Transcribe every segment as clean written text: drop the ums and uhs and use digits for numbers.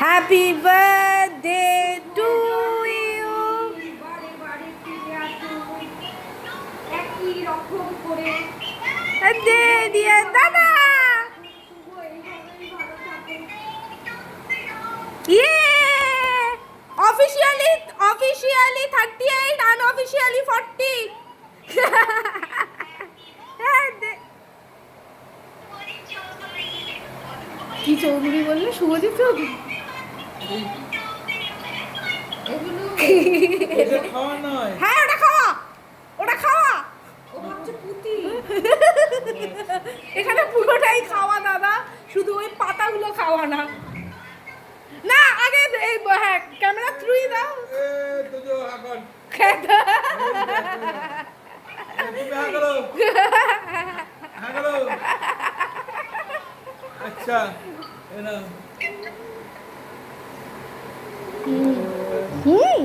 Happy birthday to you. একই রকম করে দে দিয়ে দাদা ইয়ে অফিশিয়ালি 38 আনঅফিশিয়ালি 40। কি চৌধুরী বললে? শুভজিৎ চৌধুরী? এগুলো এটা খাওয়া নয়। হ্যাঁ ওটা খাওয়া, ওটা খাওয়া। ও ভাবছে পুঁতি। এখানে পুরোটাই খাওয়া দাদা, শুধু ওই পাতাগুলো খাওয়া না। না আগে এই হ্যাঁ ক্যামেরা থ্রুই দাও। এ তুজো হাগন। খেতে তুমি হাগলো। হাগলো। আচ্ছা এ না হুম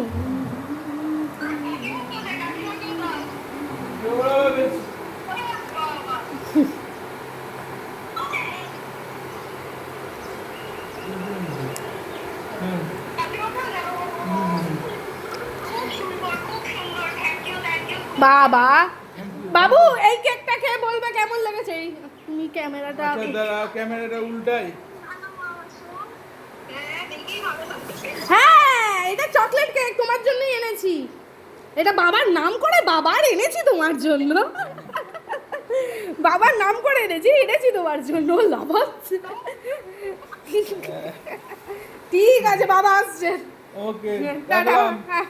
বাবা বাবু এই কেকটা খেয়ে বলবে কেমন লেগেছে। তুমি ক্যামেরাটা আচ্ছা দাঁড়াও, ক্যামেরাটা উল্টাই। হ্যাঁ এটা চকলেট কেক তোমার জন্যই এনেছি। এটা বাবার নাম করে বাবার এনেছি তোমার জন্য। বাবার নাম করে এনেছি তোমার জন্য। লাভাচ্ছে। ঠিক আছে বাবা আসছে। ওকে টাটা। রাখলাম। হ্যাঁ।